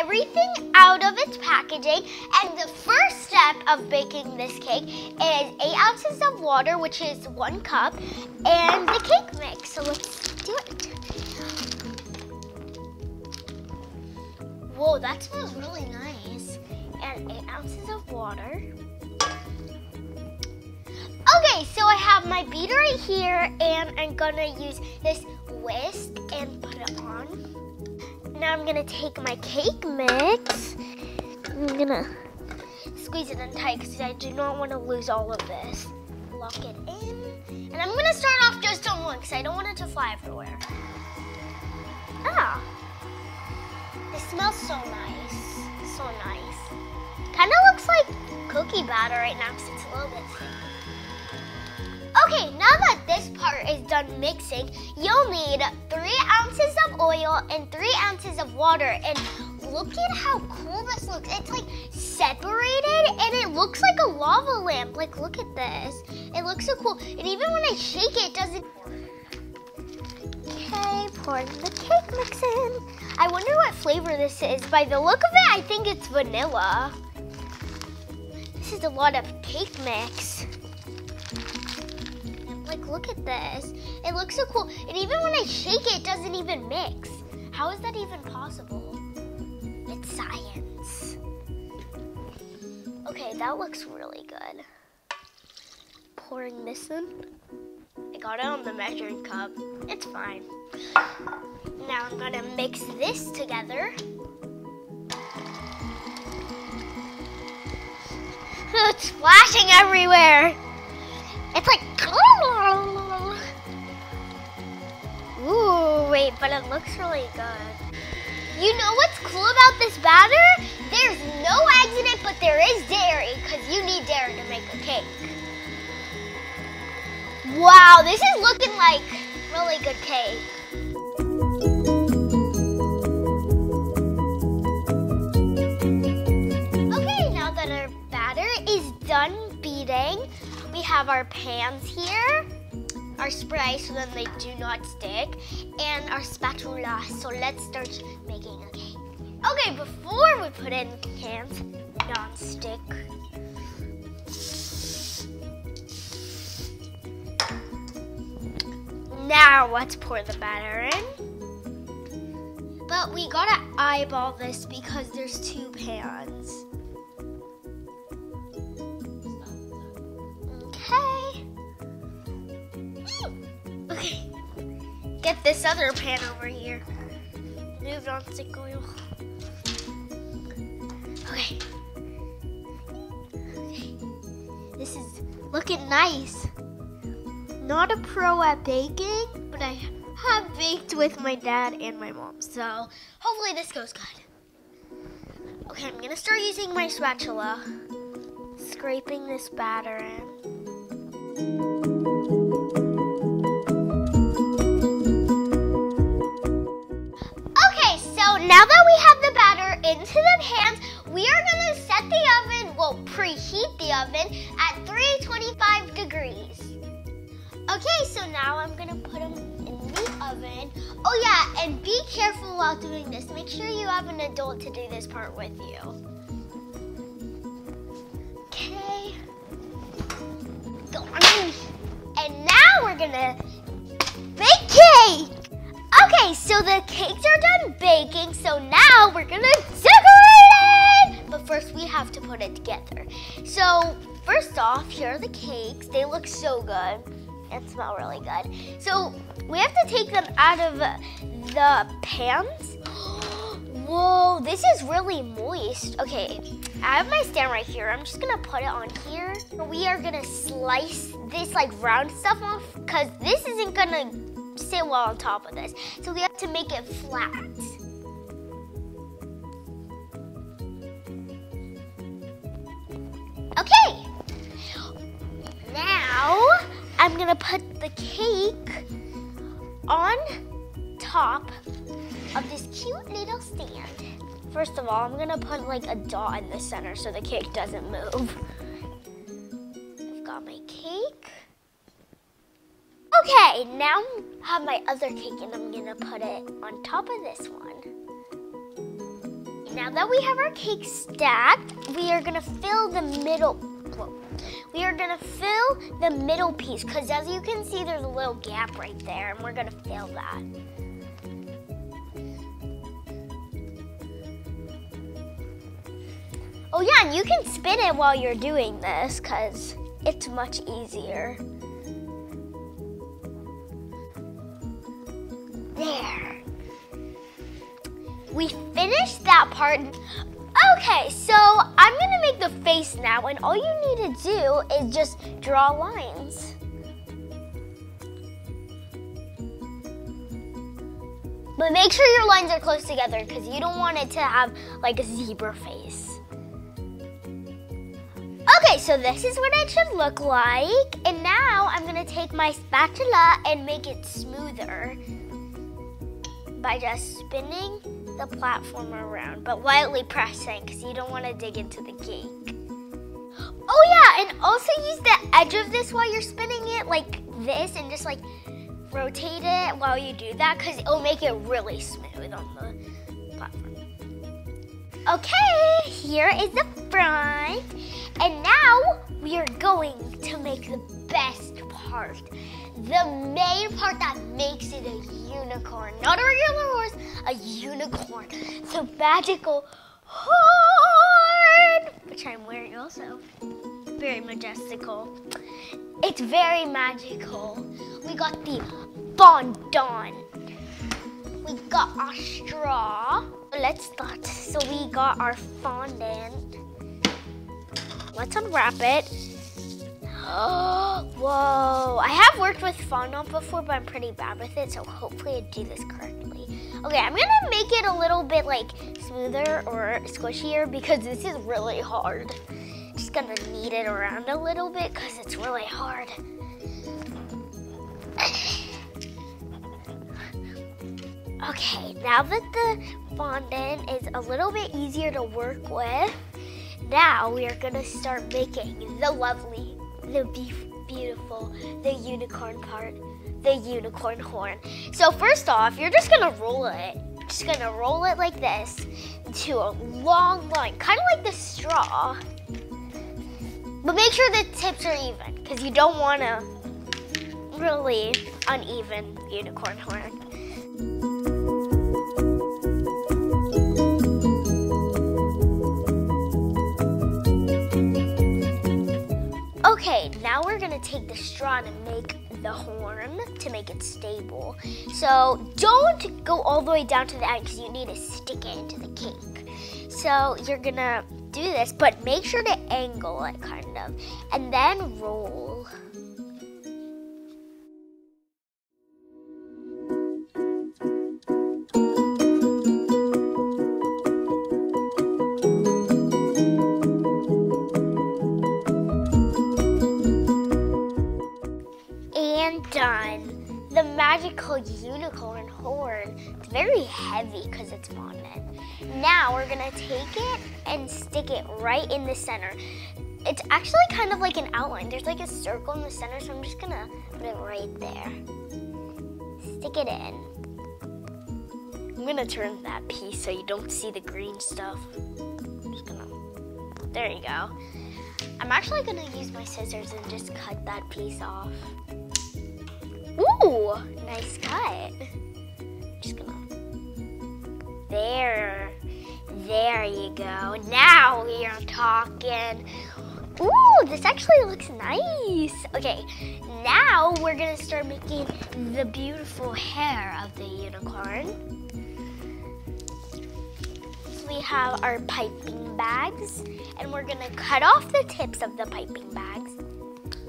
everything out of its packaging. And the first step of baking this cake is 8 ounces of water, which is 1 cup, and the cake mix. So let's do it. Whoa, that smells really nice. And 8 ounces of water. Okay, so I have my beater right here, and I'm gonna use this whisk and put it on. Now I'm gonna take my cake mix. I'm gonna squeeze it in tight because I do not want to lose all of this. Lock it in. And I'm gonna start off just on one because I don't want it to fly everywhere. Ah. It smells so nice. So nice. Kind of looks like cookie batter right now because it's a little bit thick. Okay, now that this part is done mixing, you'll need 3 ounces of oil and 3 ounces of water. And look at how cool this looks. It's like separated and it looks like a lava lamp. Like, look at this. It looks so cool. And even when I shake it, it doesn't... Okay, pouring the cake mix in. I wonder what flavor this is. By the look of it, I think it's vanilla. This is a lot of cake mix. Like, look at this. It looks so cool. And even when I shake it, it doesn't even mix. How is that even possible? It's science. Okay, that looks really good. Pouring this in. I got it on the measuring cup. It's fine. Now I'm gonna mix this together. It's splashing everywhere. It's like, ooh, wait, but it looks really good. You know what's cool about this batter? There's no eggs in it, but there is dairy, because you need dairy to make a cake. Wow, this is looking like really good cake. Okay, now that our batter is done beating, we have our pans here, our spray so that they do not stick, and our spatula. So let's start making a cake. Okay, before we put in pans, non-stick. Now let's pour the batter in. But we gotta eyeball this because there's 2 pans. Okay, get this other pan over here. Move non-stick oil. Okay. This is looking nice. Not a pro at baking, but I have baked with my dad and my mom, so hopefully this goes good. Okay, I'm gonna start using my spatula, scraping this batter in. Now that we have the batter into the pans, we are going to set the oven, well, preheat the oven at 325 degrees. Okay, so now I'm going to put them in the oven. Oh yeah, and be careful while doing this. Make sure you have an adult to do this part with you. Okay. Go on. And now we're going to bake cake. Okay, so the cakes are done baking, so now we're gonna decorate it! But first we have to put it together. So first off, here are the cakes. They look so good and smell really good. So we have to take them out of the pans. Whoa, this is really moist. Okay, I have my stand right here. I'm just gonna put it on here. We are gonna slice this like round stuff off because this isn't gonna sit well on top of this. So we have to make it flat. Okay. Now I'm gonna put the cake on top of this cute little stand. First of all, I'm gonna put like a dot in the center so the cake doesn't move. I've got my cake. Okay, now I have my other cake and I'm gonna put it on top of this one. now that we have our cake stacked, we are gonna fill the middle. We are gonna fill the middle piece because as you can see, there's a little gap right there, and we're gonna fill that. Oh yeah, and you can spin it while you're doing this because it's much easier. There. We finished that part. Okay, so I'm gonna make the face now, and all you need to do is just draw lines. But make sure your lines are close together because you don't want it to have like a zebra face. Okay, so this is what it should look like. And now I'm gonna take my spatula and make it smoother by just spinning the platform around, but lightly pressing because you don't want to dig into the cake. Oh yeah, and also use the edge of this while you're spinning it like this and just like rotate it while you do that because it'll make it really smooth on the platform. Okay, here is the front. And now we are going to make the best part. The main part that makes it a unicorn. Not a regular horse, a unicorn. The magical horn, which I'm wearing also. Very majestical. It's very magical. We got the fondant. We got our straw. Let's start. So we got our fondant. Let's unwrap it. Whoa, I have worked with fondant before, but I'm pretty bad with it, so hopefully I do this correctly. Okay, I'm gonna make it a little bit like smoother or squishier because this is really hard. Just gonna knead it around a little bit because it's really hard. Okay, now that the fondant is a little bit easier to work with, now we are gonna start making the lovely, the beautiful, the unicorn part, the unicorn horn. So first off, you're just gonna roll it. Just gonna roll it like this into a long line, kind of like the straw. But make sure the tips are even, because you don't want a really uneven unicorn horn. Okay, now we're gonna take the straw to make the horn to make it stable. So don't go all the way down to the end because you need to stick it into the cake. So you're gonna do this, but make sure to angle it kind of, and then roll. Done. The magical unicorn horn. It's very heavy because it's fondant. Now we're gonna take it and stick it right in the center. It's actually kind of like an outline. There's like a circle in the center, so I'm just gonna put it right there. Stick it in. I'm gonna turn that piece so you don't see the green stuff. I'm just gonna, there you go. I'm actually gonna use my scissors and just cut that piece off. Ooh, nice cut. Just gonna, there you go. Now we are talking. Ooh, this actually looks nice. Okay, now we're gonna start making the beautiful hair of the unicorn. So we have our piping bags, and we're gonna cut off the tips of the piping bags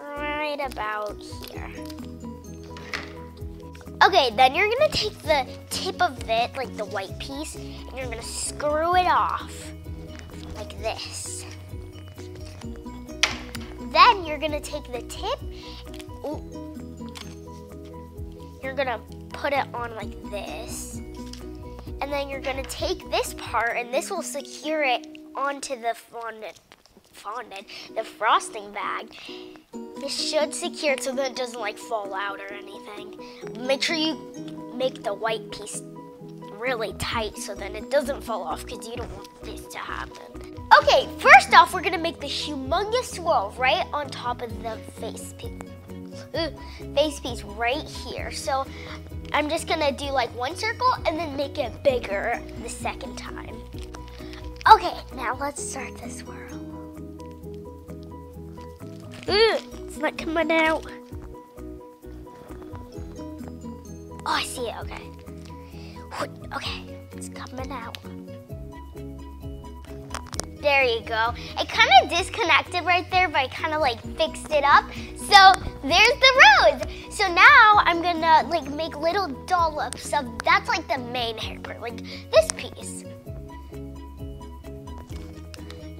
right about here. Okay, then you're gonna take the tip of it, like the white piece, and you're gonna screw it off, like this. Then you're gonna take the tip, you're gonna put it on like this, and then you're gonna take this part, and this will secure it onto the the frosting bag. This should secure it so that it doesn't like fall out or anything. Make sure you make the white piece really tight so then it doesn't fall off because you don't want this to happen. Okay, first off, we're gonna make the humongous swirl right on top of the face piece right here. So I'm just gonna do like one circle and then make it bigger the second time. Okay, now let's start the swirl. It's not coming out. Oh, I see it, okay. Okay, it's coming out. There you go. It kind of disconnected right there, but I kind of like fixed it up. So there's the rose. So now I'm gonna like make little dollops of, that's like the main hair part, like this piece.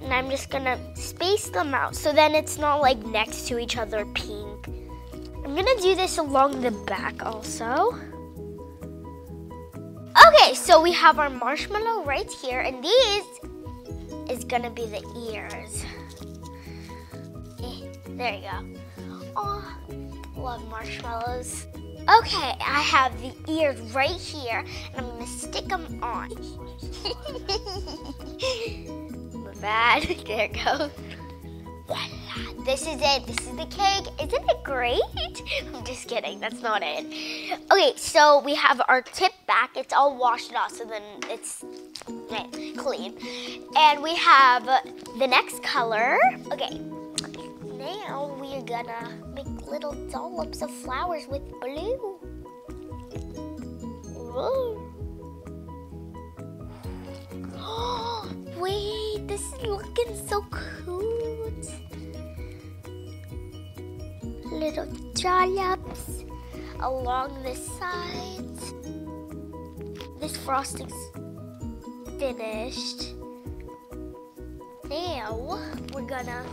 And I'm just gonna space them out so then it's not like next to each other pink. I'm gonna do this along the back also. Okay, so we have our marshmallow right here, and these is gonna be the ears. There you go. Oh, love marshmallows. Okay, I have the ears right here, and I'm gonna stick them on. Bad. There it goes. This is it. This is the cake. Isn't it great? I'm just kidding. That's not it. Okay, so we have our tip back. It's all washed off, so then it's clean. And we have the next color. Okay, now we are gonna make little dollops of flowers with blue. Whoa. Wait, this is looking so cute. Little dollops along the sides. This frosting's finished. Now we're gonna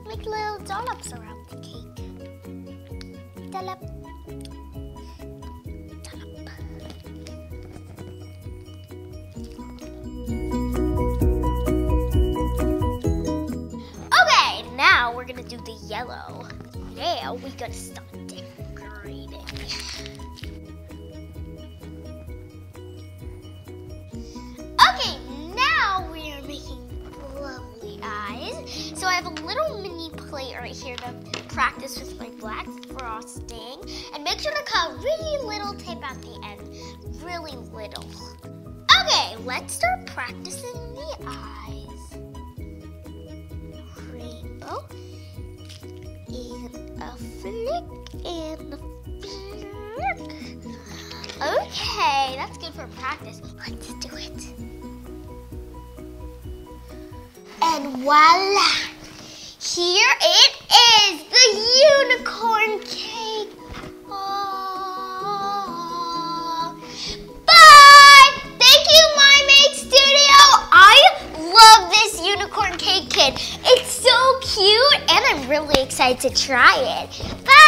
make little dollops around the cake. Dollop. Dollop. Okay, now we're gonna do the yellow. Now we gotta start decorating. Okay, now we are making lovely eyes. So I have a little mini plate right here to practice with my black frosting. And make sure to cut a really little tip at the end. Really little. Okay, let's start practicing the eyes. Rainbow. And a flick and a flick. Okay, that's good for practice. Let's do it. And voila! Here it is, the unicorn cake. Oh. Bye! Thank you, MyMake Studio. I love this unicorn cake kit. It's so cute, and I'm really excited to try it. Bye!